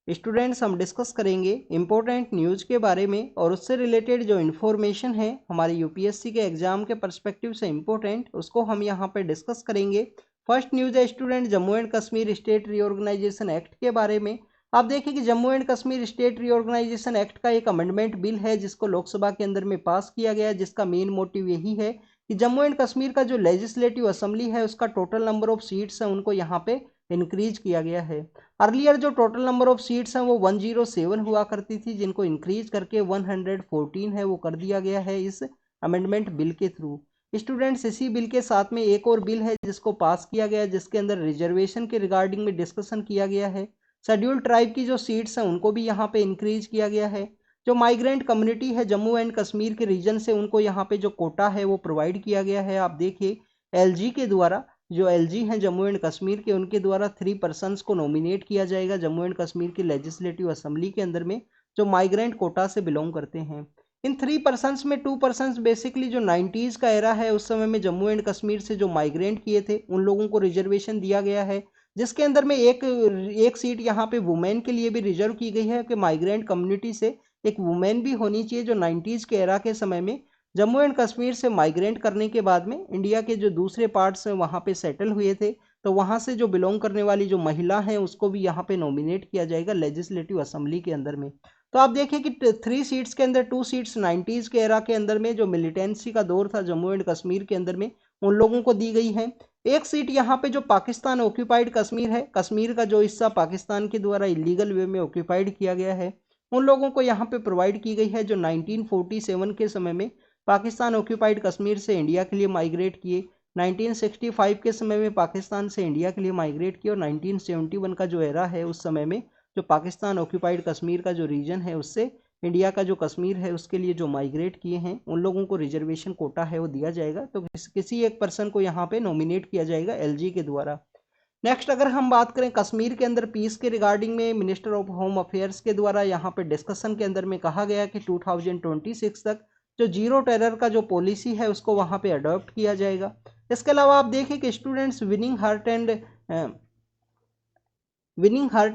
Students हम discuss करेंगे important news के बारे में और उससे रिलेटेड जो इन्फॉर्मेशन है हमारे यूपीएससी के एग्जाम के पर्सपेक्टिव से इम्पोर्टेंट, उसको हम यहाँ पे डिस्कस करेंगे। फर्स्ट न्यूज़ है student Jammu and Kashmir state reorganisation act के बारे में। आप देखिए कि Jammu and Kashmir state reorganisation act का एक अमेंडमेंट बिल है जिसको लोकसभा के अंदर में पास किया गया है, जिसका मेन मोटिव यही है कि जम्मू एंड कश्मीर का जो लेजिस्लेटिव असेंबली है उसका टोटल नंबर ऑफ सीट्स है उनको यहाँ पे इंक्रीज किया गया है। अर्लियर जो टोटल नंबर ऑफ सीट्स हैं वो 107 हुआ करती थी, जिनको इंक्रीज करके 114 है वो कर दिया गया है इस अमेंडमेंट बिल के थ्रू। स्टूडेंट्स इसी बिल के साथ में एक और बिल है जिसको पास किया गया है, जिसके अंदर रिजर्वेशन के रिगार्डिंग में डिस्कशन किया गया है। शेड्यूल्ड ट्राइब की जो सीट्स हैं उनको भी यहाँ पे इंक्रीज किया गया है। जो माइग्रेंट कम्युनिटी है जम्मू एंड कश्मीर के रीजन से, उनको यहाँ पे जो कोटा है वो प्रोवाइड किया गया है। आप देखिए एलजी के द्वारा, जो एलजी हैं जम्मू एंड कश्मीर के, उनके द्वारा 3 पर्सन्स को नॉमिनेट किया जाएगा जम्मू एंड कश्मीर की लेजिस्लेटिव असेंबली के अंदर में, जो माइग्रेंट कोटा से बिलोंग करते हैं। इन 3 पर्सन्स में 2 पर्सन्स बेसिकली जो 90s का एरा है उस समय में जम्मू एंड कश्मीर से जो माइग्रेंट किए थे उन लोगों को रिजर्वेशन दिया गया है, जिसके अंदर में एक सीट यहाँ पे वुमेन के लिए भी रिजर्व की गई है कि माइग्रेंट कम्युनिटी से एक वुमेन भी होनी चाहिए जो 90s के एरा के समय में जम्मू एंड कश्मीर से माइग्रेट करने के बाद में इंडिया के जो दूसरे पार्ट्स हैं वहाँ पे सेटल हुए थे, तो वहाँ से जो बिलोंग करने वाली जो महिला हैं उसको भी यहाँ पे नॉमिनेट किया जाएगा लेजिस्लेटिव असेंबली के अंदर में। तो आप देखिए कि 3 सीट्स के अंदर 2 सीट्स 90s के एरा के अंदर में जो मिलिटेंसी का दौर था जम्मू एंड कश्मीर के अंदर में उन लोगों को दी गई है। एक सीट यहाँ पे जो पाकिस्तान ऑक्यूपाइड कश्मीर है, कश्मीर का जो हिस्सा पाकिस्तान के द्वारा इलीगल वे में ऑक्यूपाइड किया गया है, उन लोगों को यहाँ पे प्रोवाइड की गई है जो 1947 के समय में पाकिस्तान ऑक्यूपाइड कश्मीर से इंडिया के लिए माइग्रेट किए, 1965 के समय में पाकिस्तान से इंडिया के लिए माइग्रेट किए और 1971 का जो एरा है उस समय में जो पाकिस्तान ऑक्यूपाइड कश्मीर का जो रीजन है उससे इंडिया का जो कश्मीर है उसके लिए जो माइग्रेट किए हैं उन लोगों को रिजर्वेशन कोटा है वो दिया जाएगा। तो किसी एक पर्सन को यहाँ पे नॉमिनेट किया जाएगा एलजी के द्वारा। नेक्स्ट अगर हम बात करें कश्मीर के अंदर पीस के रिगार्डिंग में, मिनिस्टर ऑफ होम अफेयर्स के द्वारा यहाँ पे डिस्कशन के अंदर में कहा गया कि 2026 तक जो जीरो टेरर का जो पॉलिसी है उसको वहाँ पे अडॉप्ट किया जाएगा। इसके अलावा आप देखें कि students winning heart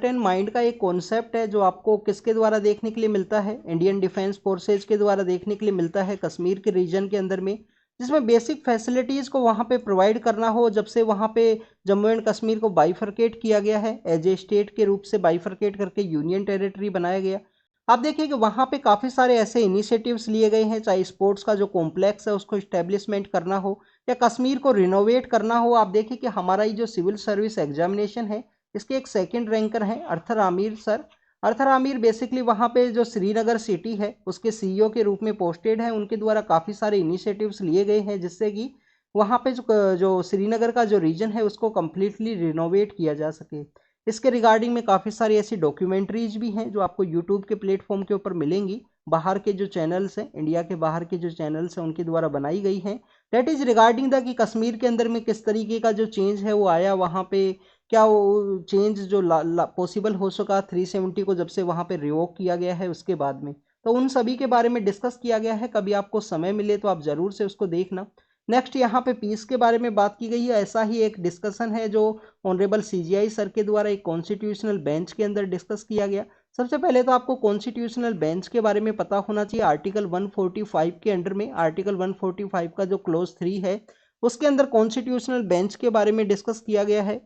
and mind का एक कॉन्सेप्ट है जो आपको किसके द्वारा देखने के लिए मिलता है, इंडियन डिफेंस फोर्सेज के द्वारा देखने के लिए मिलता है कश्मीर के रीजन के अंदर में, जिसमें बेसिक फैसिलिटीज़ को वहाँ पे प्रोवाइड करना हो। जब से वहाँ पे जम्मू एंड कश्मीर को बाइफरकेट किया गया है, एज ए स्टेट के रूप से बाइफरकेट करके यूनियन टेरिटरी बनाया गया। आप देखिए कि वहाँ पे काफ़ी सारे ऐसे इनिशिएटिव्स लिए गए हैं, चाहे स्पोर्ट्स का जो कॉम्प्लेक्स है उसको इस्टेब्लिशमेंट करना हो या कश्मीर को रिनोवेट करना हो। आप देखिए कि हमारा ये जो सिविल सर्विस एग्जामिनेशन है इसके एक सेकंड रैंकर हैं अर्थर आमिर सर। अर्थर आमिर बेसिकली वहाँ पे जो श्रीनगर सिटी है उसके सीईओ के रूप में पोस्टेड है। उनके द्वारा काफ़ी सारे इनिशिएटिव्स लिए गए हैं जिससे कि वहाँ पे जो श्रीनगर का जो रीजन है उसको कम्प्लीटली रिनोवेट किया जा सके। इसके रिगार्डिंग में काफ़ी सारी ऐसी डॉक्यूमेंट्रीज भी हैं जो आपको यूट्यूब के प्लेटफॉर्म के ऊपर मिलेंगी। बाहर के जो चैनल्स हैं, इंडिया के बाहर के जो चैनल्स हैं उनके द्वारा बनाई गई हैं। दैट इज़ रिगार्डिंग द कि कश्मीर के अंदर में किस तरीके का जो चेंज है वो आया, वहाँ पे क्या वो चेंज जो पॉसिबल हो सका 370 को जब से वहाँ पे रिवोक किया गया है उसके बाद में, तो उन सभी के बारे में डिस्कस किया गया है। कभी आपको समय मिले तो आप ज़रूर से उसको देखना। नेक्स्ट यहाँ पे पीस के बारे में बात की गई है। ऐसा ही एक डिस्कशन है जो ऑनरेबल सीजीआई सर के द्वारा एक कॉन्स्टिट्यूशनल बेंच के अंदर डिस्कस किया गया। सबसे पहले तो आपको कॉन्स्टिट्यूशनल बेंच के बारे में पता होना चाहिए। आर्टिकल 145 के अंडर में आर्टिकल 145 का जो क्लोज 3 है उसके अंदर कॉन्स्टिट्यूशनल बेंच के बारे में डिस्कस किया गया है।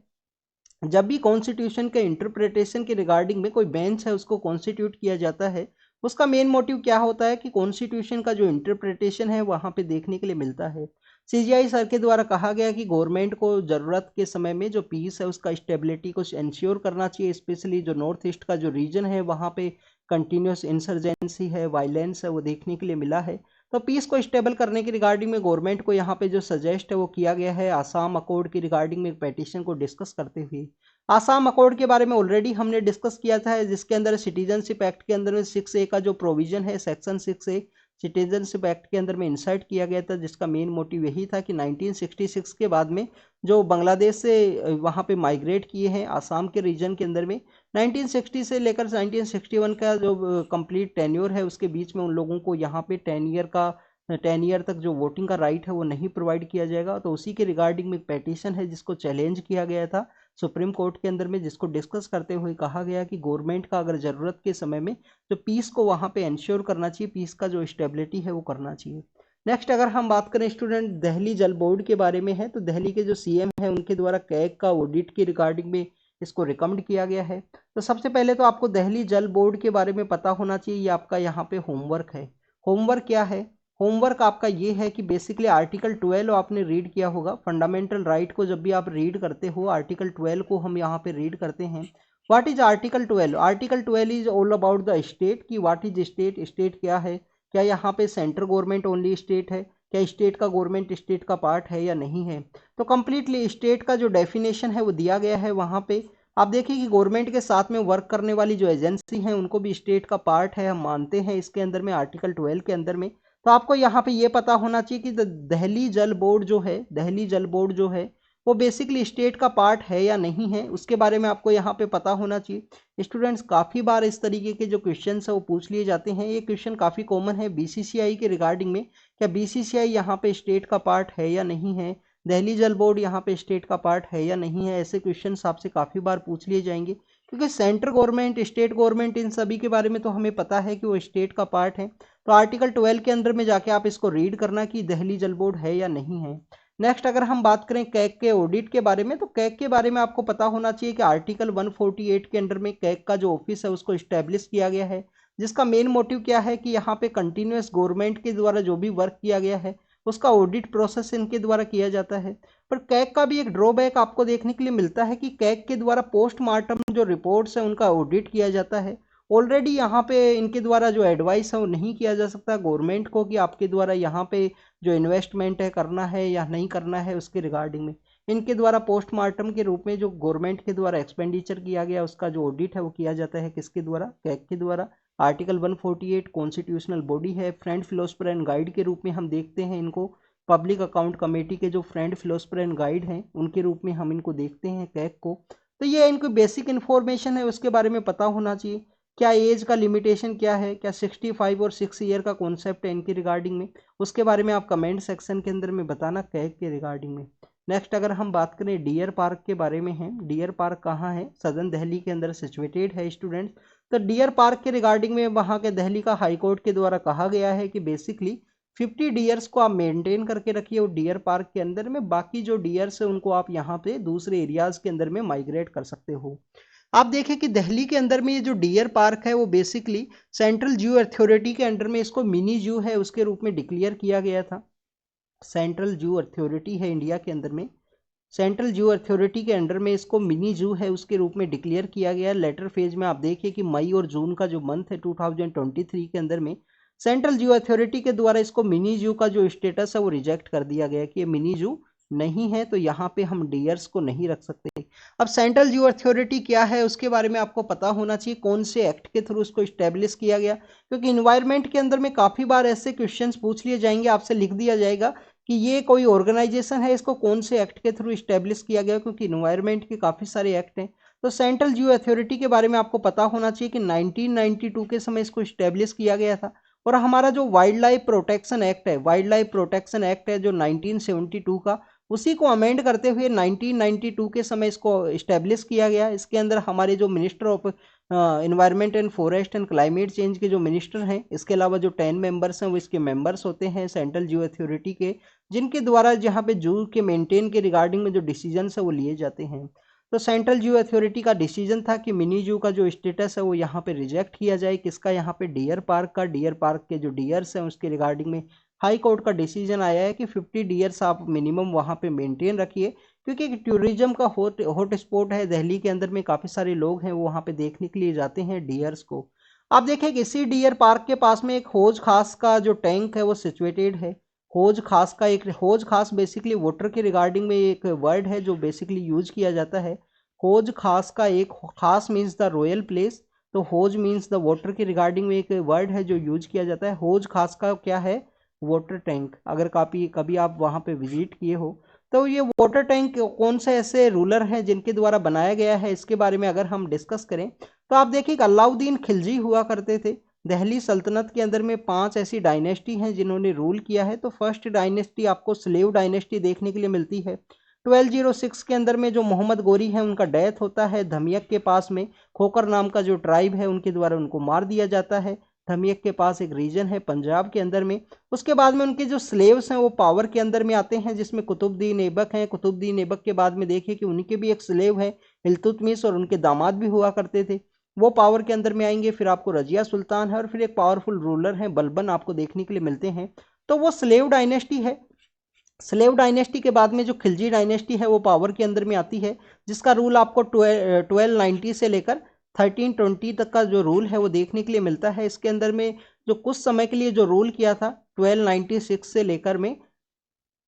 जब भी कॉन्स्टिट्यूशन के इंटरप्रिटेशन के रिगार्डिंग में कोई बेंच है उसको कॉन्स्टिट्यूट किया जाता है, उसका मेन मोटिव क्या होता है कि कॉन्स्टिट्यूशन का जो इंटरप्रिटेशन है वहाँ पे देखने के लिए मिलता है। सीजीआई सर के द्वारा कहा गया कि गवर्नमेंट को ज़रूरत के समय में जो पीस है उसका स्टेबिलिटी को इंश्योर करना चाहिए, स्पेशली जो नॉर्थ ईस्ट का जो रीजन है वहाँ पे कंटिन्यूस इंसर्जेंसी है, वायलेंस है वो देखने के लिए मिला है। तो पीस को स्टेबल करने की रिगार्डिंग में गवर्नमेंट को यहाँ पे जो सजेस्ट है वो किया गया है आसाम अकॉर्ड की रिगार्डिंग में एक पेटिशन को डिस्कस करते हुए। आसाम अकॉर्ड के बारे में ऑलरेडी हमने डिस्कस किया था, जिसके अंदर सिटीजनशिप एक्ट के अंदर में 6A का जो प्रोविजन है, सेक्शन 6A सिटीजनशिप एक्ट के अंदर में इंसर्ट किया गया था, जिसका मेन मोटिव यही था कि 1966 के बाद में जो बांग्लादेश से वहाँ पे माइग्रेट किए हैं आसाम के रीजन के अंदर में 1960 से लेकर 1961 का जो कंप्लीट टेन्योर है उसके बीच में उन लोगों को यहाँ पे 10 ईयर तक जो वोटिंग का राइट है वो नहीं प्रोवाइड किया जाएगा। तो उसी के रिगार्डिंग में एक पेटिशन है जिसको चैलेंज किया गया था सुप्रीम कोर्ट के अंदर में, जिसको डिस्कस करते हुए कहा गया कि गवर्नमेंट का अगर ज़रूरत के समय में जो पीस को वहाँ पे इंश्योर करना चाहिए, पीस का जो स्टेबिलिटी है वो करना चाहिए। नेक्स्ट अगर हम बात करें स्टूडेंट दिल्ली जल बोर्ड के बारे में है, तो दिल्ली के जो सीएम है उनके द्वारा कैग का ऑडिट की रिगार्डिंग में इसको रिकमेंड किया गया है। तो सबसे पहले तो आपको दिल्ली जल बोर्ड के बारे में पता होना चाहिए, ये आपका यहाँ पे होमवर्क है। होमवर्क क्या है? होमवर्क आपका ये है कि बेसिकली आर्टिकल 12 आपने रीड किया होगा। फंडामेंटल राइट को जब भी आप रीड करते हो, आर्टिकल 12 को हम यहाँ पे रीड करते हैं। What is article 12? Article 12 is all about the state, कि व्हाट इज स्टेट, स्टेट क्या है, क्या यहाँ पे सेंट्रल गवर्नमेंट ओनली स्टेट है, क्या स्टेट का गवर्नमेंट स्टेट का पार्ट है या नहीं है। तो कंप्लीटली स्टेट का जो डेफिनेशन है वो दिया गया है वहाँ पे। आप देखिए कि गवर्नमेंट के साथ में वर्क करने वाली जो एजेंसी हैं उनको भी स्टेट का पार्ट है, हम मानते हैं इसके अंदर में, आर्टिकल 12 के अंदर में। तो आपको यहाँ पे ये पता होना चाहिए कि दिल्ली जल बोर्ड जो है, दिल्ली जल बोर्ड जो है वो बेसिकली स्टेट का पार्ट है या नहीं है, उसके बारे में आपको यहाँ पे पता होना चाहिए। स्टूडेंट्स काफ़ी बार इस तरीके के जो क्वेश्चन है वो पूछ लिए जाते हैं। ये क्वेश्चन काफ़ी कॉमन है बीसीसीआई के रिगार्डिंग में, क्या बीसीसीआई यहाँ पे स्टेट का पार्ट है या नहीं है, दिल्ली जल बोर्ड यहाँ पे स्टेट का पार्ट है या नहीं है। ऐसे क्वेश्चन आपसे काफ़ी बार पूछ लिए जाएंगे, क्योंकि सेंट्रल गवर्नमेंट, स्टेट गवर्नमेंट, इन सभी के बारे में तो हमें पता है कि वो स्टेट का पार्ट है। तो आर्टिकल 12 के अंदर में जाके आप इसको रीड करना कि दिल्ली जल बोर्ड है या नहीं है। नेक्स्ट अगर हम बात करें कैग के ऑडिट के बारे में, तो कैग के बारे में आपको पता होना चाहिए कि आर्टिकल 148 के अंडर में कैग का जो ऑफिस है उसको इस्टेब्लिश किया गया है, जिसका मेन मोटिव क्या है कि यहाँ पे कंटिन्यूस गवर्नमेंट के द्वारा जो भी वर्क किया गया है उसका ऑडिट प्रोसेस इनके द्वारा किया जाता है। पर कैग का भी एक ड्रॉबैक आपको देखने के लिए मिलता है कि कैग के द्वारा पोस्टमार्टम जो रिपोर्ट्स है उनका ऑडिट किया जाता है। ऑलरेडी यहाँ पे इनके द्वारा जो एडवाइस है वो नहीं किया जा सकता गवर्नमेंट को कि आपके द्वारा यहाँ पे जो इन्वेस्टमेंट है करना है या नहीं करना है, उसके रिगार्डिंग में इनके द्वारा पोस्टमार्टम के रूप में जो गवर्नमेंट के द्वारा एक्सपेंडिचर किया गया उसका जो ऑडिट है वो किया जाता है किसके द्वारा? कैग के द्वारा। आर्टिकल 148 कॉन्स्टिट्यूशनल बॉडी है, फ्रेंड फिलोसफर एंड गाइड के रूप में हम देखते हैं इनको। पब्लिक अकाउंट कमेटी के जो फ्रेंड फिलोसफर एंड गाइड हैं उनके रूप में हम इनको देखते हैं कैग को। तो ये इनको बेसिक इन्फॉर्मेशन है, उसके बारे में पता होना चाहिए। क्या एज का लिमिटेशन क्या है, क्या 65 और 6 ईयर का कॉन्सेप्ट है इनकी रिगार्डिंग में, उसके बारे में आप कमेंट सेक्शन के अंदर में बताना कैग के रिगार्डिंग में। नेक्स्ट अगर हम बात करें डियर पार्क के बारे में है, डियर पार्क कहाँ है? सदर्न दिल्ली के अंदर सिचुएटेड है स्टूडेंट्स। तो डियर पार्क के रिगार्डिंग में वहाँ के दिल्ली का हाई कोर्ट के द्वारा कहा गया है कि बेसिकली 50 डियर्स को आप मेंटेन करके रखिए और डियर पार्क के अंदर में, बाकी जो डियर्स है उनको आप यहाँ पे दूसरे एरियाज के अंदर में माइग्रेट कर सकते हो। आप देखें कि दिल्ली के अंदर में ये जो डियर पार्क है वो बेसिकली सेंट्रल जू अथॉरिटी के अंडर में इसको मिनी जू है उसके रूप में डिक्लेयर किया गया था। सेंट्रल जू अथॉरिटी है इंडिया के अंदर में, सेंट्रल जू अथॉरिटी के अंडर में इसको मिनी जू है उसके रूप में डिक्लेयर किया गया। लेटर फेज में आप देखिए कि मई और जून का जो मंथ है 2023 के अंदर में सेंट्रल जू अथॉरिटी के द्वारा इसको मिनी जू का जो स्टेटस है वो रिजेक्ट कर दिया गया कि ये मिनी जू नहीं है, तो यहाँ पे हम डियर्स को नहीं रख सकते। अब सेंट्रल जू अथॉरिटी क्या है उसके बारे में आपको पता होना चाहिए, कौन से एक्ट के थ्रू उसको स्टेब्लिश किया गया, क्योंकि इन्वायरमेंट के अंदर में काफ़ी बार ऐसे क्वेश्चंस पूछ लिए जाएंगे, आपसे लिख दिया जाएगा कि ये कोई ऑर्गेनाइजेशन है, इसको कौन से एक्ट के थ्रू स्टेब्लिश किया गया, क्योंकि इन्वायरमेंट के काफ़ी सारे एक्ट हैं। तो सेंट्रल जू अथॉरिटी के बारे में आपको पता होना चाहिए कि 1992 के समय इसको स्टेब्लिश किया गया था। और हमारा जो वाइल्ड लाइफ प्रोटेक्शन एक्ट है, वाइल्ड लाइफ प्रोटेक्शन एक्ट है जो 1972 का, उसी को अमेंड करते हुए 1992 के समय इसको इस्टेब्लिश किया गया। इसके अंदर हमारे जो minister of environment and forest and climate change के जो मिनिस्टर हैं, इसके अलावा जो 10 मेंबर्स हैं वो इसके मेंबर्स होते हैं सेंट्रल जू अथॉरिटी के, जिनके द्वारा जहाँ पे जू के मेंटेन के रिगार्डिंग में जो डिसीजन है वो लिए जाते हैं। तो सेंट्रल जू अथॉरिटी का डिसीजन था कि मिनी जू का जो स्टेटस है वो यहाँ पे रिजेक्ट किया जाए, किसका? यहाँ पे डियर पार्क का। डियर पार्क के जो डियर्स हैं उसके रिगार्डिंग में हाई कोर्ट का डिसीजन आया है कि 50 डियर्स आप मिनिमम वहाँ पे मेंटेन रखिए, क्योंकि एक टूरिज्म का हॉट स्पॉट है दिल्ली के अंदर में, काफ़ी सारे लोग हैं वो वहाँ पे देखने के लिए जाते हैं डियर्स को। आप देखें कि इसी डियर पार्क के पास में एक हौज खास का जो टैंक है वो सिचुएटेड है। हौज खास का एक, हौज खास बेसिकली वाटर के रिगार्डिंग में एक वर्ड है जो बेसिकली यूज किया जाता है। हौज खास का एक, खास मीन्स द रॉयल प्लेस, तो हौज मीन्स द वाटर के रिगार्डिंग में एक वर्ड है जो यूज किया जाता है। हौज खास का क्या है? Water tank. अगर कभी आप वहाँ पे विजिट किए हो तो ये वाटर टैंक कौन से ऐसे रूलर हैं जिनके द्वारा बनाया गया है, इसके बारे में अगर हम डिस्कस करें तो आप देखिए अलाउद्दीन खिलजी हुआ करते थे। दिल्ली सल्तनत के अंदर में 5 ऐसी डायनेस्टी हैं जिन्होंने रूल किया है। तो फर्स्ट डायनेस्टी आपको स्लेव डायनेस्टी देखने के लिए मिलती है। 1206 के अंदर में जो मोहम्मद गोरी है उनका डेथ होता है धमियक के पास में। खोकर नाम का जो ट्राइब है उनके द्वारा उनको मार दिया जाता है। धमियक के पास एक रीजन है पंजाब के अंदर में। उसके बाद में उनके जो स्लेव्स हैं वो पावर के अंदर में आते हैं, जिसमें कुतुबुद्दीन ऐबक हैं। कुतुबुद्दीन ऐबक के बाद में देखिए कि उनके भी एक स्लेव है इल्तुतमिश, और उनके दामाद भी हुआ करते थे, वो पावर के अंदर में आएंगे। फिर आपको रजिया सुल्तान है, और फिर एक पावरफुल रूलर है बलबन आपको देखने के लिए मिलते हैं। तो वो स्लेव डायनेस्टी है। स्लेव डायनेस्टी के बाद में जो खिलजी डायनेस्टी है वो पावर के अंदर में आती है, जिसका रूल आपको 1290 से लेकर 1320 तक का जो रूल है वो देखने के लिए मिलता है। इसके अंदर में जो कुछ समय के लिए जो रूल किया था 1296 से लेकर में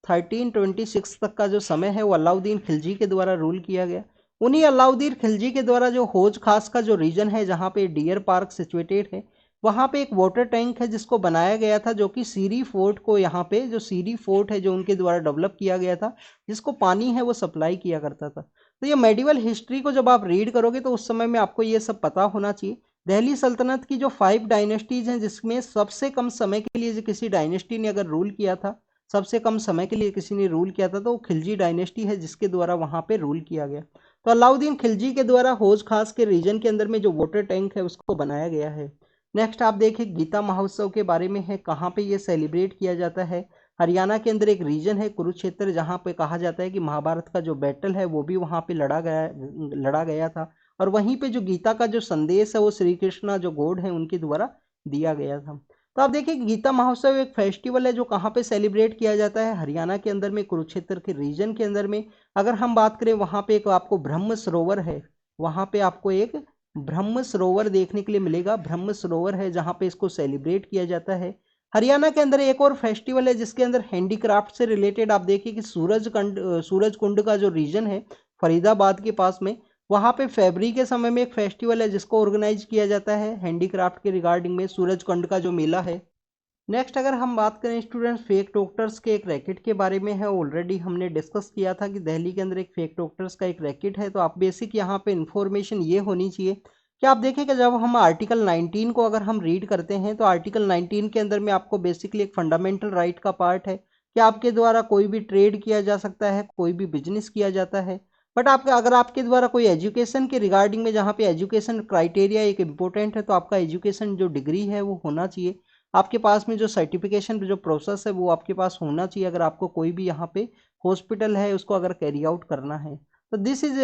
1326 तक का जो समय है वो अलाउद्दीन खिलजी के द्वारा रूल किया गया। उन्हीं अलाउद्दीन खिलजी के द्वारा जो हौज खास का जो रीजन है जहाँ पे डियर पार्क सिचुएटेड है, वहाँ पे एक वाटर टैंक है जिसको बनाया गया था, जो कि सीरी फोर्ट को, यहाँ पे जो सीरी फोर्ट है जो उनके द्वारा डेवलप किया गया था, जिसको पानी है वो सप्लाई किया करता था। तो ये मेडिवल हिस्ट्री को जब आप रीड करोगे तो उस समय में आपको ये सब पता होना चाहिए। दिल्ली सल्तनत की जो 5 डायनेस्टीज हैं, जिसमें सबसे कम समय के लिए जो किसी डायनेस्टी ने अगर रूल किया था, सबसे कम समय के लिए किसी ने रूल किया था, तो वो खिलजी डायनेस्टी है जिसके द्वारा वहाँ पे रूल किया गया। तो अलाउद्दीन खिलजी के द्वारा हौज खास के रीजन के अंदर में जो वाटर टैंक है उसको बनाया गया है। नेक्स्ट आप देखिए गीता महोत्सव के बारे में है, कहाँ पे ये सेलिब्रेट किया जाता है। हरियाणा के अंदर एक रीजन है कुरुक्षेत्र, जहाँ पे कहा जाता है कि महाभारत का जो बैटल है वो भी वहाँ पे लड़ा गया था, और वहीं पे जो गीता का जो संदेश है वो श्री कृष्णा जो गॉड है उनके द्वारा दिया गया था। तो आप देखिए गीता महोत्सव एक फेस्टिवल है जो कहाँ पे सेलिब्रेट किया जाता है, हरियाणा के अंदर में कुरुक्षेत्र के रीजन के अंदर में। अगर हम बात करें वहाँ पे एक आपको ब्रह्म सरोवर है, वहाँ पे आपको एक ब्रह्म सरोवर देखने के लिए मिलेगा। ब्रह्म सरोवर है जहाँ पे इसको सेलिब्रेट किया जाता है। हरियाणा के अंदर एक और फेस्टिवल है जिसके अंदर हैंडीक्राफ्ट से रिलेटेड आप देखिए कि सूरज कुंड का जो रीजन है फरीदाबाद के पास में, वहाँ पे फरवरी के समय में एक फेस्टिवल है जिसको ऑर्गेनाइज किया जाता है हैंडीक्राफ्ट के रिगार्डिंग में, सूरज कुंड का जो मेला है। नेक्स्ट अगर हम बात करें स्टूडेंट्स फेक डॉक्टर्स के एक रैकेट के बारे में है, ऑलरेडी हमने डिस्कस किया था कि दिल्ली के अंदर एक फेक डॉक्टर्स का एक रैकेट है। तो आप बेसिक यहाँ पे इंफॉर्मेशन ये होनी चाहिए कि आप देखें कि जब हम आर्टिकल 19 को अगर हम रीड करते हैं तो आर्टिकल 19 के अंदर में आपको बेसिकली एक फंडामेंटल राइट का पार्ट है कि आपके द्वारा कोई भी ट्रेड किया जा सकता है, कोई भी बिजनेस किया जाता है। बट आपका अगर आपके द्वारा कोई एजुकेशन के रिगार्डिंग में, जहाँ पे एजुकेशन क्राइटेरिया एक इम्पोर्टेंट है, तो आपका एजुकेशन जो डिग्री है वो होना चाहिए। आपके पास में जो सर्टिफिकेशन जो प्रोसेस है वो आपके पास होना चाहिए, अगर आपको कोई भी यहाँ पे हॉस्पिटल है उसको अगर कैरी आउट करना है। तो this is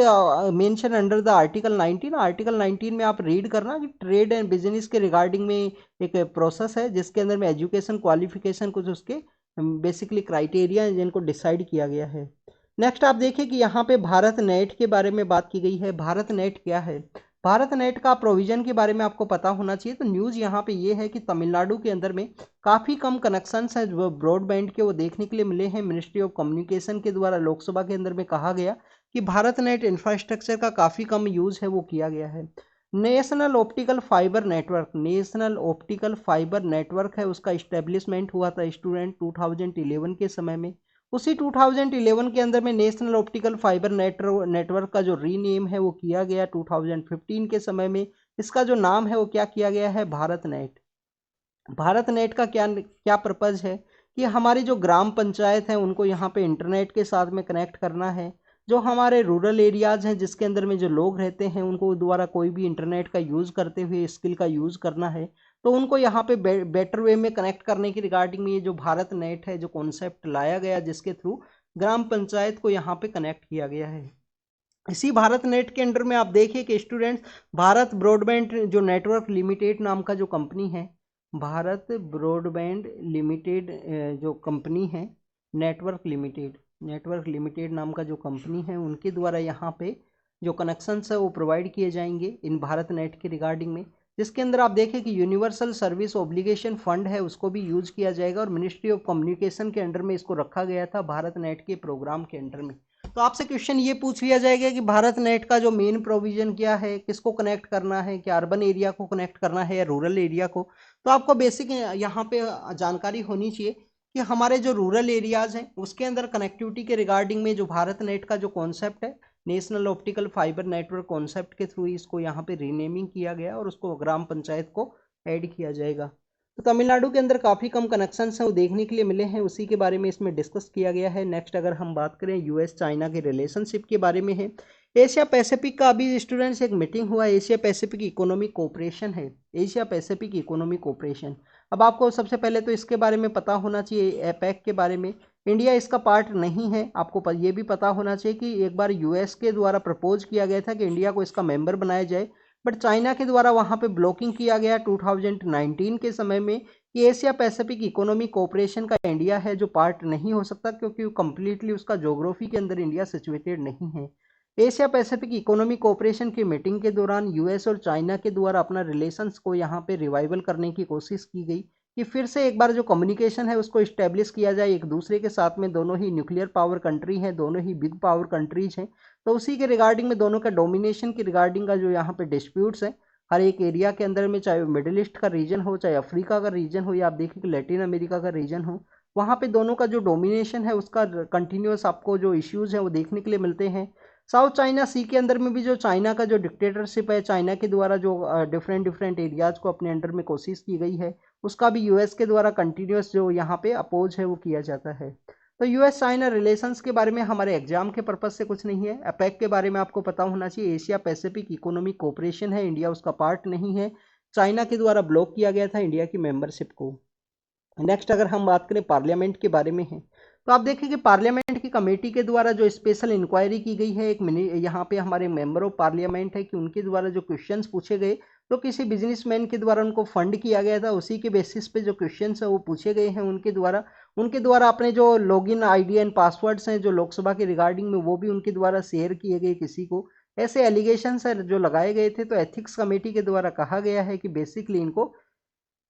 mention under the article 19। Article 19 में आप रीड करना कि ट्रेड एंड बिजनेस के रिगार्डिंग में एक प्रोसेस है जिसके अंदर में एजुकेशन क्वालिफिकेशन कुछ उसके बेसिकली क्राइटेरिया हैं जिनको डिसाइड किया गया है। नेक्स्ट आप देखिए कि यहाँ पे भारत नेट के बारे में बात की गई है। भारत नेट क्या है? भारत नेट का प्रोविजन के बारे में आपको पता होना चाहिए। तो न्यूज़ यहाँ पे ये है कि तमिलनाडु के अंदर में काफ़ी कम कनेक्शंस हैं जो ब्रॉडबैंड के वो देखने के लिए मिले हैं। मिनिस्ट्री ऑफ कम्युनिकेशन के द्वारा लोकसभा के अंदर में कहा गया कि भारत नेट इंफ्रास्ट्रक्चर का काफ़ी कम यूज़ है वो किया गया है। National optical fibre network, national optical fibre network है, उसका इस्टेब्लिशमेंट हुआ था स्टूडेंट 2011 के समय में। उसी 2011 के अंदर में नेशनल ऑप्टिकल फाइबर नेटवर्क का जो रीनेम है वो किया गया 2015 के समय में। इसका जो नाम है वो क्या किया गया है? भारत नेट। भारत नेट का क्या क्या पर्पज़ है कि हमारी जो ग्राम पंचायत है उनको यहाँ पे इंटरनेट के साथ में कनेक्ट करना है। जो हमारे रूरल एरियाज़ हैं जिसके अंदर में जो लोग रहते हैं उनको द्वारा कोई भी इंटरनेट का यूज़ करते हुए स्किल का यूज़ करना है, तो उनको यहाँ पे बेटर वे में कनेक्ट करने की रिगार्डिंग में ये जो भारत नेट है जो कॉन्सेप्ट लाया गया, जिसके थ्रू ग्राम पंचायत को यहाँ पे कनेक्ट किया गया है। इसी भारत नेट के अंडर में आप देखिए कि स्टूडेंट्स भारत ब्रॉडबैंड जो नेटवर्क लिमिटेड नाम का जो कंपनी है, भारत ब्रॉडबैंड लिमिटेड जो कंपनी है, नेटवर्क लिमिटेड नाम का जो कंपनी है, उनके द्वारा यहाँ पे जो कनेक्शंस है वो प्रोवाइड किए जाएंगे इन भारत नेट के रिगार्डिंग में, जिसके अंदर आप देखें कि यूनिवर्सल सर्विस ऑब्लिगेशन फंड है उसको भी यूज किया जाएगा, और मिनिस्ट्री ऑफ कम्युनिकेशन के अंडर में इसको रखा गया था भारत नेट के प्रोग्राम के अंडर में। तो आपसे क्वेश्चन ये पूछ लिया जाएगा कि भारत नेट का जो मेन प्रोविजन क्या है, किसको कनेक्ट करना है, क्या अर्बन एरिया को कनेक्ट करना है या रूरल एरिया को। तो आपको बेसिक यहाँ पे जानकारी होनी चाहिए कि हमारे जो रूरल एरियाज हैं उसके अंदर कनेक्टिविटी के रिगार्डिंग में जो भारत नेट का जो कॉन्सेप्ट है, national optical fibre network concept के थ्रू इसको यहाँ पे रीनेमिंग किया गया और उसको ग्राम पंचायत को ऐड किया जाएगा। तो तमिलनाडु के अंदर काफ़ी कम कनेक्शंस हैं वो देखने के लिए मिले हैं, उसी के बारे में इसमें डिस्कस किया गया है। नेक्स्ट अगर हम बात करें यूएस चाइना के रिलेशनशिप के बारे में है। एशिया पैसिफिक का अभी स्टूडेंट्स एक मीटिंग हुआ, एशिया पैसिफिक इकोनॉमिक कोऑपरेशन है, एशिया पैसिफिक इकोनॉमिक कोऑपरेशन। अब आपको सबसे पहले तो इसके बारे में पता होना चाहिए, एपैक के बारे में। इंडिया इसका पार्ट नहीं है, आपको ये भी पता होना चाहिए कि एक बार यूएस के द्वारा प्रपोज किया गया था कि इंडिया को इसका मेंबर बनाया जाए, बट चाइना के द्वारा वहां पे ब्लॉकिंग किया गया 2019 के समय में कि एशिया पैसिफिक इकोनॉमिक कोऑपरेशन का इंडिया है जो पार्ट नहीं हो सकता, क्योंकि वो कंप्लीटली उसका ज्योग्राफी के अंदर इंडिया सिचुएटेड नहीं है। एशिया पैसिफिक इकोनॉमिक कोऑपरेशन की मीटिंग के दौरान यूएस और चाइना के द्वारा अपना रिलेशंस को यहाँ पे रिवाइवल करने की कोशिश की गई कि फिर से एक बार जो कम्युनिकेशन है उसको इस्टेब्लिश किया जाए एक दूसरे के साथ में। दोनों ही न्यूक्लियर पावर कंट्री हैं, दोनों ही बिग पावर कंट्रीज हैं, तो उसी के रिगार्डिंग में दोनों का डोमिनेशन की रिगार्डिंग का जो यहाँ पे डिस्प्यूट्स है हर एक एरिया के अंदर में, चाहे वो मिडिल ईस्ट का रीजन हो, चाहे अफ्रीका का रीजन हो, या आप देखिए कि लैटिन अमेरिका का रीजन हो, वहाँ पे दोनों का जो डोमिनेशन है उसका कंटिन्यूस आपको जो इश्यूज हैं वो देखने के लिए मिलते हैं। साउथ चाइना सी के अंदर में भी जो चाइना का जो डिक्टेटरशिप है, चाइना के द्वारा जो डिफरेंट डिफरेंट एरियाज को अपने अंडर में कोशिश की गई है, उसका भी यूएस के द्वारा कंटिन्यूस जो यहाँ पे अपोज है वो किया जाता है। तो यूएस चाइना रिलेशंस के बारे में हमारे एग्जाम के पर्पज से कुछ नहीं है। अपेक के बारे में आपको पता होना चाहिए, एशिया पैसिफिक इकोनॉमिक कोऑपरेशन है, इंडिया उसका पार्ट नहीं है, चाइना के द्वारा ब्लॉक किया गया था इंडिया की मेंबरशिप को। नेक्स्ट अगर हम बात करें पार्लियामेंट के बारे में है, तो आप देखिए कि पार्लियामेंट की कमेटी के द्वारा जो स्पेशल इंक्वायरी की गई है, एक यहाँ पे हमारे मेंबर ऑफ पार्लियामेंट है कि उनके द्वारा जो क्वेश्चंस पूछे गए, तो किसी बिजनेसमैन के द्वारा उनको फंड किया गया था, उसी के बेसिस पे जो क्वेश्चंस है वो पूछे गए हैं उनके द्वारा अपने जो लॉगिन आईडी एंड पासवर्ड्स हैं जो लोकसभा के रिगार्डिंग में, वो भी उनके द्वारा शेयर किए गए किसी को। ऐसे एलिगेशंस है जो लगाए गए थे, तो एथिक्स कमेटी के द्वारा कहा गया है कि बेसिकली इनको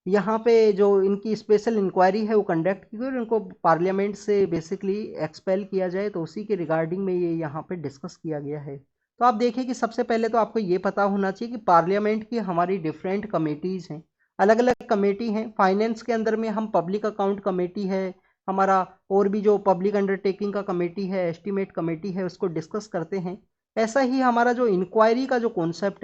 यहाँ पे जो इनकी स्पेशल इंक्वायरी है वो कंडक्ट की गई और इनको पार्लियामेंट से बेसिकली एक्सपेल किया जाए, तो उसी के रिगार्डिंग में ये यहाँ पे डिस्कस किया गया है। तो आप देखिए कि सबसे पहले तो आपको ये पता होना चाहिए कि पार्लियामेंट की हमारी डिफरेंट कमेटीज़ हैं, अलग अलग कमेटी हैं। फाइनेंस के अंदर में हम पब्लिक अकाउंट कमेटी है हमारा, और भी जो पब्लिक अंडरटेकिंग का कमेटी है, एस्टीमेट कमेटी है, उसको डिस्कस करते हैं। ऐसा ही हमारा जो इंक्वायरी का जो कॉन्सेप्ट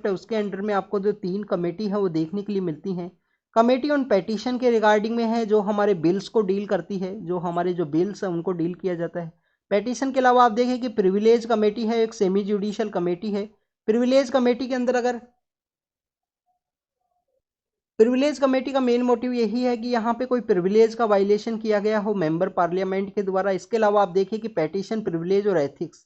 है, उसके अंडर में आपको जो 3 कमेटी है वो देखने के लिए मिलती हैं। कमेटी ऑन पेटिशन के रिगार्डिंग में है, जो हमारे बिल्स को डील करती है, जो हमारे जो बिल्स हैं उनको डील किया जाता है। पेटिशन के अलावा आप देखें कि प्रिविलेज कमेटी है, एक सेमी जुडिशियल कमेटी है। प्रिविलेज कमेटी के अंदर अगर प्रिविलेज कमेटी का मेन मोटिव यही है कि यहाँ पे कोई प्रिविलेज का वायलेशन किया गया हो मेंबर पार्लियामेंट के द्वारा। इसके अलावा आप देखिए कि पेटिशन प्रिविलेज और एथिक्स,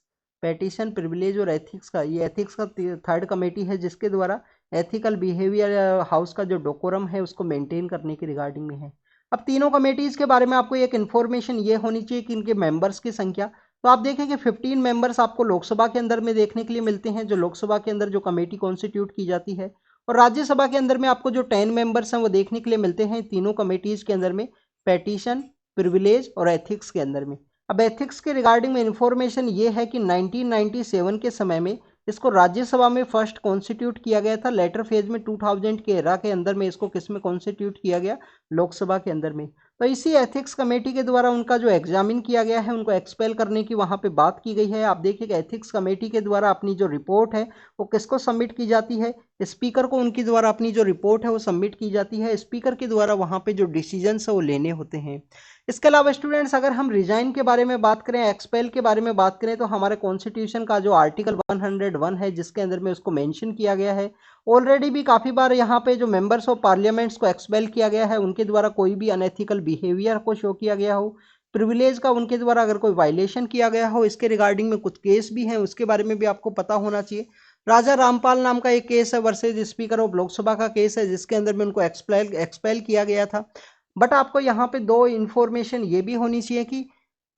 का ये एथिक्स का थर्ड कमेटी है, जिसके द्वारा एथिकल बिहेवियर हाउस का जो डोकोरम है उसको मेंटेन करने के रिगार्डिंग में है। अब तीनों कमेटीज के बारे में आपको एक इन्फॉर्मेशन ये होनी चाहिए कि इनके मेंबर्स की संख्या, तो आप देखें कि 15 मेंबर्स आपको लोकसभा के अंदर में देखने के लिए मिलते हैं, जो लोकसभा के अंदर जो कमेटी कॉन्स्टिट्यूट की जाती है, और राज्यसभा के अंदर में आपको जो 10 मेंबर्स हैं वो देखने के लिए मिलते हैं तीनों कमेटीज के अंदर में, पेटिशन, प्रिविलेज और एथिक्स के अंदर में। अब एथिक्स के रिगार्डिंग में इंफॉर्मेशन ये है कि 1997 के समय में इसको राज्यसभा में फर्स्ट कॉन्स्टिट्यूट किया गया था, लेटर फेज में 2000 के एरा के अंदर में इसको किस में कॉन्स्टिट्यूट किया गया, लोकसभा के अंदर में। तो इसी एथिक्स कमेटी के द्वारा उनका जो एग्जामिन किया गया है, उनको एक्सपेल करने की वहाँ पे बात की गई है। आप देखिए एथिक्स कमेटी के द्वारा अपनी जो रिपोर्ट है वो किसको सबमिट की जाती है, स्पीकर को उनके द्वारा अपनी जो रिपोर्ट है वो सबमिट की जाती है। स्पीकर के द्वारा वहाँ पे जो डिसीजंस है वो लेने होते हैं। इसके अलावा स्टूडेंट्स अगर हम रिजाइन के बारे में बात करें, एक्सपेल के बारे में बात करें, तो हमारे कॉन्स्टिट्यूशन का जो आर्टिकल 101 है जिसके अंदर में उसको मेंशन किया गया है, ऑलरेडी भी काफ़ी बार यहाँ पे जो मेंबर्स ऑफ पार्लियामेंट्स को एक्सपेल किया गया है, उनके द्वारा कोई भी अनएथिकल बिहेवियर को शो किया गया हो, प्रिविलेज का उनके द्वारा अगर कोई वायलेशन किया गया हो, इसके रिगार्डिंग में कुछ केस भी हैं, उसके बारे में भी आपको पता होना चाहिए। राजा रामपाल नाम का एक केस है वर्सेज स्पीकर ऑफ लोकसभा का केस है, जिसके अंदर में उनको एक्सपेल किया गया था। बट आपको यहाँ पे 2 इन्फॉर्मेशन ये भी होनी चाहिए कि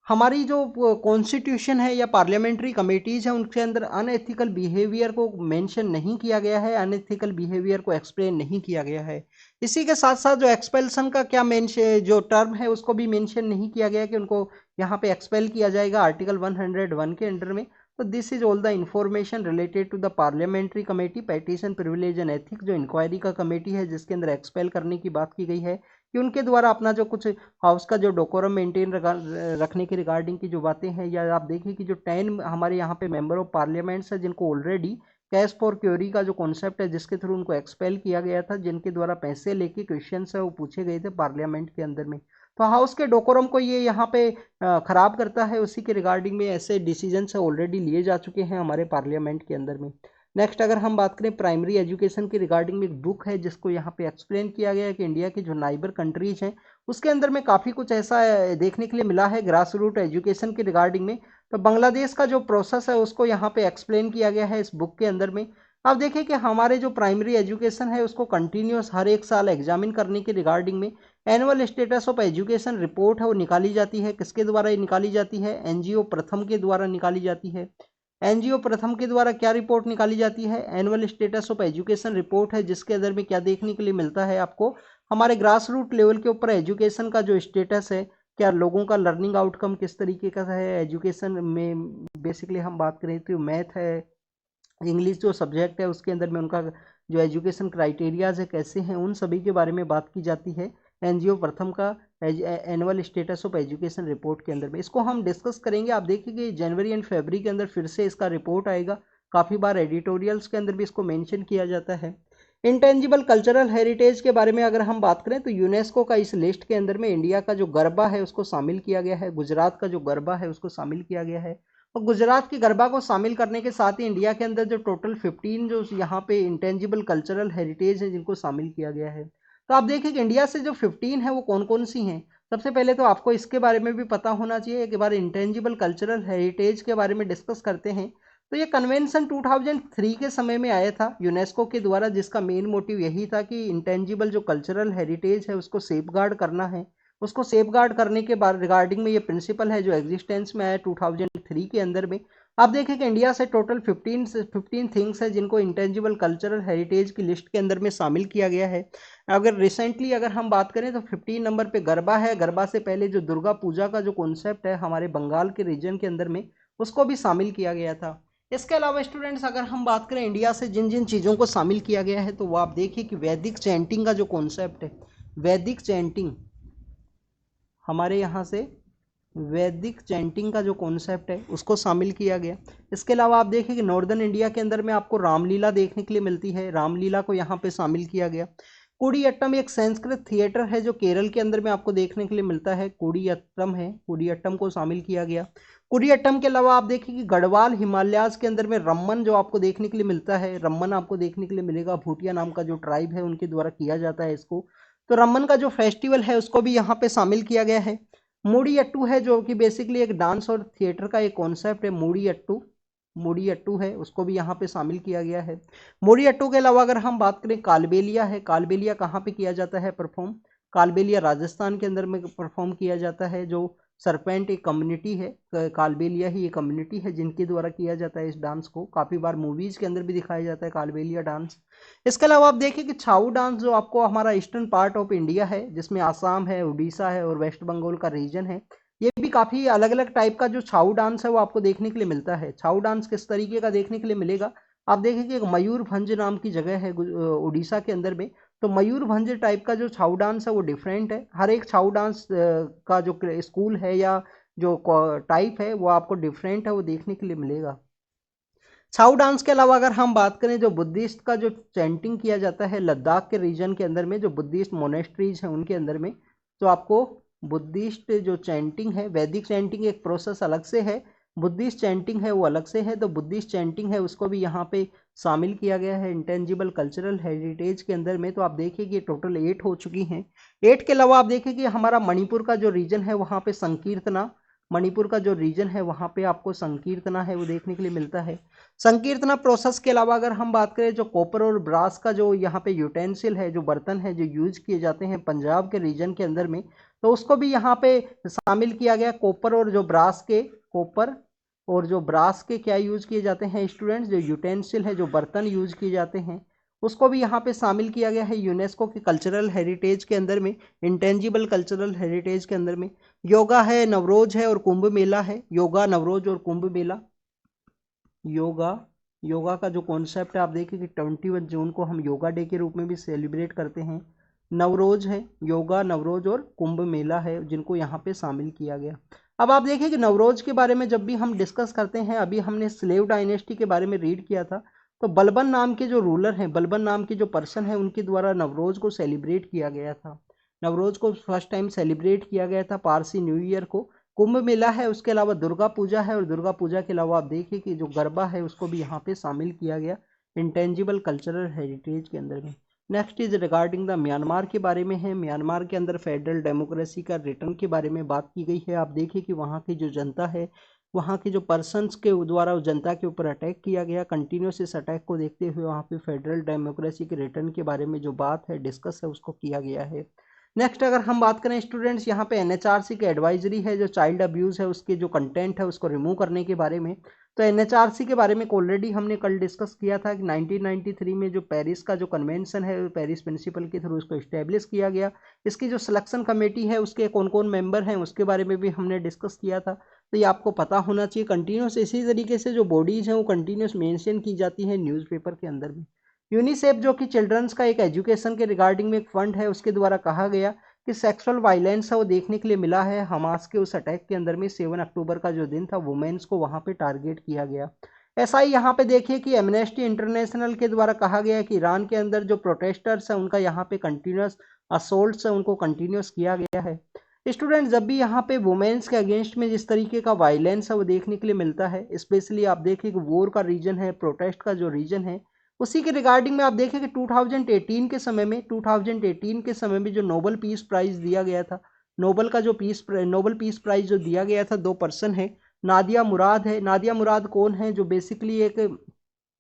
हमारी जो कॉन्स्टिट्यूशन है या पार्लियामेंट्री कमेटीज है उनके अंदर अनएथिकल बिहेवियर को मेंशन नहीं किया गया है, अनएथिकल बिहेवियर को एक्सप्लेन नहीं किया गया है। इसी के साथ साथ जो एक्सपेल्सन का क्या मेंशन जो टर्म है उसको भी मेंशन नहीं किया गया कि उनको यहाँ पे एक्सपेल किया जाएगा आर्टिकल 101 के अंडर में। तो this is all the information related to the parliamentary committee, petition, privilege and ethics, जो इंक्वायरी का कमेटी है जिसके अंदर एक्सपेल करने की बात की गई है कि उनके द्वारा अपना जो कुछ हाउस का जो डोकोरम मेंटेन रखने के रिगार्डिंग की जो बातें हैं, या आप देखिए कि जो 10 हमारे यहाँ पे मेंबर ऑफ पार्लियामेंट्स है जिनको ऑलरेडी कैश फॉर क्यूरी का जो कॉन्सेप्ट है जिसके थ्रू उनको एक्सपेल किया गया था, जिनके द्वारा पैसे लेके क्वेश्चंस है वो पूछे गए थे पार्लियामेंट के अंदर में। तो हाउस के डेकोरम को ये यहाँ पे खराब करता है, उसी के रिगार्डिंग में ऐसे डिसीजंस ऑलरेडी लिए जा चुके हैं हमारे पार्लियामेंट के अंदर में। नेक्स्ट अगर हम बात करें प्राइमरी एजुकेशन की रिगार्डिंग में, एक बुक है जिसको यहाँ पे एक्सप्लेन किया गया है कि इंडिया की जो नाइबर कंट्रीज हैं उसके अंदर में काफ़ी कुछ ऐसा देखने के लिए मिला है ग्रास रूट एजुकेशन की रिगार्डिंग में। तो बांग्लादेश का जो प्रोसेस है उसको यहाँ पे एक्सप्लेन किया गया है इस बुक के अंदर में। आप देखिए कि हमारे जो प्राइमरी एजुकेशन है उसको कंटिन्यूस हर एक साल एग्जामिन करने की रिगार्डिंग में annual status of education report है वो निकाली जाती है। किसके द्वारा ये निकाली जाती है? एनजीओ प्रथम के द्वारा निकाली जाती है। एनजीओ प्रथम के द्वारा क्या रिपोर्ट निकाली जाती है? Annual status of education report है, जिसके अंदर में क्या देखने के लिए मिलता है आपको? हमारे ग्रास रूट लेवल के ऊपर एजुकेशन का जो स्टेटस है, क्या लोगों का लर्निंग आउटकम किस तरीके का है एजुकेशन में। बेसिकली हम बात करें तो मैथ है, इंग्लिश जो सब्जेक्ट है उसके अंदर में उनका जो एजुकेशन क्राइटेरियाज है कैसे हैं, उन सभी के बारे में बात की जाती है एनजीओ प्रथम का annual status of education report के अंदर में। इसको हम डिस्कस करेंगे। आप देखिए जनवरी एंड फरवरी के अंदर फिर से इसका रिपोर्ट आएगा, काफ़ी बार एडिटोरियल्स के अंदर भी इसको मेंशन किया जाता है। इंटेंजिबल कल्चरल हेरिटेज के बारे में अगर हम बात करें तो यूनेस्को का इस लिस्ट के अंदर में इंडिया का जो गरबा है उसको शामिल किया गया है, गुजरात का जो गरबा है उसको शामिल किया गया है। और गुजरात की गरबा को शामिल करने के साथ ही इंडिया के अंदर जो टोटल 15 जो यहाँ पे इंटेंजिबल कल्चरल हेरिटेज है जिनको शामिल किया गया है। तो आप देखिए कि इंडिया से जो 15 है वो कौन कौन सी हैं। सबसे पहले तो आपको इसके बारे में भी पता होना चाहिए। एक बार इंटेंजिबल कल्चरल हेरिटेज के बारे में डिस्कस करते हैं तो ये कन्वेंशन 2003 के समय में आया था यूनेस्को के द्वारा, जिसका मेन मोटिव यही था कि इंटेंजिबल जो कल्चरल हेरिटेज है उसको सेफगार्ड करना है। उसको सेफगार्ड करने के बाद रिगार्डिंग में ये प्रिंसिपल है जो एग्जिस्टेंस में आया 2003 के अंदर में। आप देखें कि इंडिया से टोटल 15 थिंग्स है जिनको इंटेंजिबल कल्चरल हेरिटेज की लिस्ट के अंदर में शामिल किया गया है। अगर रिसेंटली अगर हम बात करें तो 15 नंबर पे गरबा है। गरबा से पहले जो दुर्गा पूजा का जो कॉन्सेप्ट है हमारे बंगाल के रीजन के अंदर में उसको भी शामिल किया गया था। इसके अलावा स्टूडेंट्स अगर हम बात करें इंडिया से जिन जिन चीज़ों को शामिल किया गया है तो वो आप देखिए कि वैदिक चैंटिंग का जो कॉन्सेप्ट है, वैदिक चैंटिंग हमारे यहाँ से वैदिक चैंटिंग का जो कॉन्सेप्ट है उसको शामिल किया गया। इसके अलावा आप देखिए कि नॉर्दर्न इंडिया के अंदर में आपको रामलीला देखने के लिए मिलती है, रामलीला को यहाँ पे शामिल किया गया। कुडियट्टम एक संस्कृत थिएटर है जो केरल के अंदर में आपको देखने के लिए मिलता है, कुडियट्टम है, कुडियट्टम को शामिल किया गया। कुडियट्टम के अलावा आप देखिए कि गढ़वाल हिमालयाज के अंदर में रम्मन जो आपको देखने के लिए मिलता है, रम्मन आपको देखने के लिए मिलेगा। भूटिया नाम का जो ट्राइब है उनके द्वारा किया जाता है इसको। तो रम्मन का जो फेस्टिवल है उसको भी यहाँ पे शामिल किया गया है। मूडियट्टू है जो कि बेसिकली एक डांस और थिएटर का एक कॉन्सेप्ट है, मूडियट्टू, मूडियट्टू है, उसको भी यहाँ पे शामिल किया गया है। मूडियट्टू के अलावा अगर हम बात करें कालबेलिया है, कालबेलिया कहाँ पे किया जाता है परफॉर्म? कालबेलिया राजस्थान के अंदर में परफॉर्म किया जाता है। जो सरपेंट एक कम्युनिटी है, कालबेलिया ही एक कम्युनिटी है जिनके द्वारा किया जाता है इस डांस को। काफ़ी बार मूवीज के अंदर भी दिखाया जाता है कालबेलिया डांस। इसके अलावा आप देखिए कि छाऊ डांस जो आपको हमारा ईस्टर्न पार्ट ऑफ इंडिया है जिसमें आसाम है, उड़ीसा है और वेस्ट बंगाल का रीजन है, ये भी काफ़ी अलग अलग टाइप का जो छाऊ डांस है वो आपको देखने के लिए मिलता है। छाऊ डांस किस तरीके का देखने के लिए मिलेगा? आप देखिए कि एक मयूरभंज नाम की जगह है उड़ीसा के अंदर में। तो मयूरभंज टाइप का जो छाऊ डांस है वो डिफरेंट है। हर एक छाऊ डांस का जो स्कूल है या जो टाइप है वो आपको डिफरेंट है, वो देखने के लिए मिलेगा। छाऊ डांस के अलावा अगर हम बात करें जो बुद्धिस्ट का जो चैंटिंग किया जाता है लद्दाख के रीजन के अंदर में, जो बुद्धिस्ट मोनेस्ट्रीज हैं उनके अंदर में, तो आपको बुद्धिस्ट जो चैंटिंग है, वैदिक चैंटिंग एक प्रोसेस अलग से है, बुद्धिस्ट चैंटिंग है वो अलग से है। तो बुद्धिस्ट चैंटिंग है उसको भी यहाँ पे शामिल किया गया है इंटेंजिबल कल्चरल हेरिटेज के अंदर में। तो आप देखिए कि टोटल 8 हो चुकी हैं। 8 के अलावा आप देखिए कि हमारा मणिपुर का जो रीजन है वहाँ पे संकीर्तना, मणिपुर का जो रीजन है वहाँ पे आपको संकीर्तना है वो देखने के लिए मिलता है। संकीर्तना प्रोसेस के अलावा अगर हम बात करें जो कॉपर और ब्रास का जो यहाँ पे यूटेंसिल है, जो बर्तन है जो यूज किए जाते हैं पंजाब के रीजन के अंदर में, तो उसको भी यहाँ पे शामिल किया गया। कॉपर और जो ब्रास के, कॉपर और जो ब्रास के क्या यूज किए जाते हैं स्टूडेंट्स, जो यूटेंसिल है, जो बर्तन यूज किए जाते हैं, उसको भी यहाँ पे शामिल किया गया है यूनेस्को के कल्चरल हेरिटेज के अंदर में, इंटेंजिबल कल्चरल हेरिटेज के अंदर में। योगा है, नवरोज है और कुंभ मेला है। योगा, नवरोज और कुंभ मेला। योगा का जो कॉन्सेप्ट है आप देखिए कि 21 जून को हम योगा डे के रूप में भी सेलिब्रेट करते हैं। नवरोज है, योगा, नवरोज और कुंभ मेला है जिनको यहाँ पे शामिल किया गया। अब आप देखिए कि नवरोज के बारे में जब भी हम डिस्कस करते हैं, अभी हमने स्लेव डायनेस्टी के बारे में रीड किया था, तो बलबन नाम के जो रूलर हैं, बलबन नाम के जो पर्सन है, उनके द्वारा नवरोज को सेलिब्रेट किया गया था। नवरोज को फर्स्ट टाइम सेलिब्रेट किया गया था, पारसी न्यू ईयर को। कुंभ मेला है, उसके अलावा दुर्गा पूजा है, और दुर्गा पूजा के अलावा आप देखिए कि जो गरबा है उसको भी यहाँ पे शामिल किया गया इंटेंजिबल कल्चरल हेरिटेज के अंदर में। Next is regarding the Myanmar के बारे में है। म्यांमार के अंदर फेडरल डेमोक्रेसी का रिटर्न के बारे में बात की गई है। आप देखिए कि वहाँ की जो जनता है, वहाँ के जो पर्सन्स के द्वारा उस जनता के ऊपर अटैक किया गया, कंटिन्यूस इस अटैक को देखते हुए वहाँ पे फेडरल डेमोक्रेसी के रिटर्न के बारे में जो बात है, डिस्कस है, उसको किया गया है। नेक्स्ट अगर हम बात करें स्टूडेंट्स, यहाँ पे एनएचआरसी की एडवाइजरी है, जो चाइल्ड अब्यूज़ है उसके जो कंटेंट है उसको रिमूव करने के बारे में। तो एनएचआरसी के बारे में ऑलरेडी हमने कल डिस्कस किया था कि 1993 में जो पेरिस का जो कन्वेंशन है, पेरिस प्रिंसिपल के थ्रू उसको इस्टेब्लिश किया गया। इसकी जो सिलेक्शन कमेटी है उसके कौन कौन मेंबर हैं उसके बारे में भी हमने डिस्कस किया था। तो ये आपको पता होना चाहिए। कंटिन्यूस इसी तरीके से जो बॉडीज़ हैं वो कंटिन्यूस मेंशन की जाती है न्यूज़पेपर के अंदर भी। यूनिसेफ जो कि चिल्ड्रंस का एक एजुकेशन के रिगार्डिंग में एक फंड है, उसके द्वारा कहा गया कि सेक्सुअल वायलेंस है वो देखने के लिए मिला है हमास के उस अटैक के अंदर में। 7 अक्टूबर का जो दिन था, वुमेन्स को वहाँ पे टारगेट किया गया। ऐसा ही यहाँ पे देखिए कि एमनेस्टी इंटरनेशनल के द्वारा कहा गया है कि ईरान के अंदर जो प्रोटेस्टर्स हैं उनका यहाँ पे कंटिन्यूस असोल्ट्स है उनको कंटिन्यूस किया गया है। स्टूडेंट, जब भी यहाँ पे वुमेन्स के अगेंस्ट में जिस तरीके का वायलेंस है वो देखने के लिए मिलता है, स्पेशली आप देखें कि वॉर का रीजन है, प्रोटेस्ट का जो रीजन है, उसी के रिगार्डिंग में आप देखें कि 2018 के समय में 2018 के समय में जो नोबल पीस प्राइज दिया गया था, नोबल पीस प्राइज जो दिया गया था, दो पर्सन है, नादिया मुराद है। नादिया मुराद कौन है? जो बेसिकली एक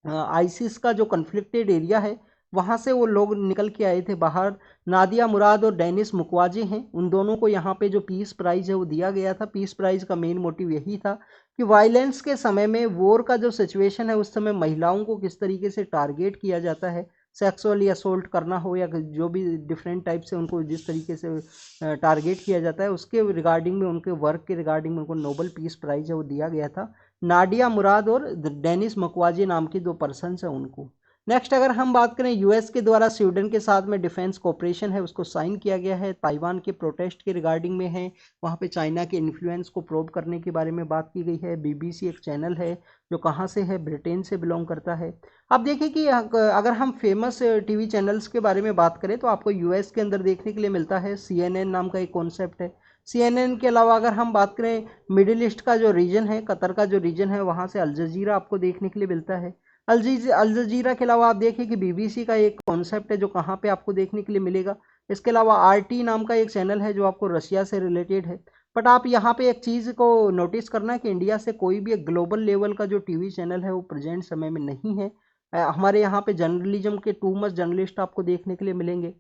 आईसिस का जो कन्फ्लिक्टेड एरिया है वहाँ से वो लोग निकल के आए थे बाहर। नादिया मुराद और डेनिस मुकवाजी हैं, उन दोनों को यहाँ पे जो पीस प्राइज़ है वो दिया गया था। पीस प्राइज़ का मेन मोटिव यही था कि वायलेंस के समय में, वॉर का जो सिचुएशन है उस समय महिलाओं को किस तरीके से टारगेट किया जाता है, सेक्सुअली असोल्ट करना हो या जो भी डिफरेंट टाइप से उनको जिस तरीके से टारगेट किया जाता है, उसके रिगार्डिंग में, उनके वर्क के रिगार्डिंग में उनको नोबल पीस प्राइज़ है वो दिया गया था। नाडिया मुराद और डेनिस मकवाजी नाम के दो पर्सन्स हैं उनको। नेक्स्ट अगर हम बात करें, यूएस के द्वारा स्वीडन के साथ में डिफेंस कोऑपरेशन है उसको साइन किया गया है। ताइवान के प्रोटेस्ट के रिगार्डिंग में है, वहाँ पे चाइना के इन्फ्लुएंस को प्रोब करने के बारे में बात की गई है। बीबीसी एक चैनल है जो कहाँ से है, ब्रिटेन से बिलोंग करता है। अब देखिए कि अगर हम फेमस टीवी चैनल्स के बारे में बात करें तो आपको यूएस के अंदर देखने के लिए मिलता है CNN नाम का एक कॉन्सेप्ट है। CNN के अलावा अगर हम बात करें मिडिल ईस्ट का जो रीजन है, कतर का जो रीजन है, वहाँ से अल जजीरा आपको देखने के लिए मिलता है। अल जजीरा के अलावा आप देखिए कि बीबीसी का एक कॉन्सेप्ट है जो कहाँ पे आपको देखने के लिए मिलेगा। इसके अलावा RT नाम का एक चैनल है जो आपको रशिया से रिलेटेड है। बट आप यहाँ पे एक चीज़ को नोटिस करना है कि इंडिया से कोई भी एक ग्लोबल लेवल का जो टीवी चैनल है वो प्रेजेंट समय में नहीं है। हमारे यहाँ पे जर्नलिज्म के टू मच जर्नलिस्ट आपको देखने के लिए मिलेंगे।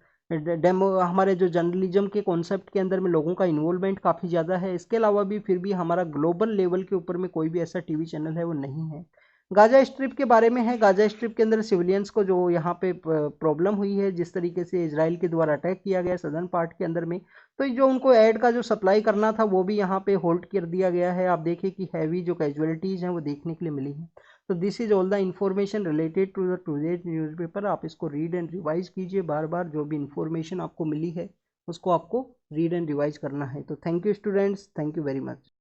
डेमो हमारे जो जर्नलिज्म के कॉन्सेप्ट के अंदर में लोगों का इन्वॉल्वमेंट काफ़ी ज़्यादा है। इसके अलावा भी फिर भी हमारा ग्लोबल लेवल के ऊपर में कोई भी ऐसा टीवी चैनल है वो नहीं है। गाजा स्ट्रिप के बारे में है। गाजा स्ट्रिप के अंदर सिविलियंस को जो यहाँ पे प्रॉब्लम हुई है, जिस तरीके से इजराइल के द्वारा अटैक किया गया सदर्न पार्ट के अंदर में, तो जो उनको एड का जो सप्लाई करना था वो भी यहाँ पे होल्ड कर दिया गया है। आप देखिए कि हैवी जो कैजुअलिटीज़ हैं वो देखने के लिए मिली हैं। तो this is all the information related to the today's newspaper. आप इसको रीड एंड रिवाइज कीजिए बार बार, जो भी इन्फॉर्मेशन आपको मिली है उसको आपको रीड एंड रिवाइज करना है। तो thank you students, thank you very much.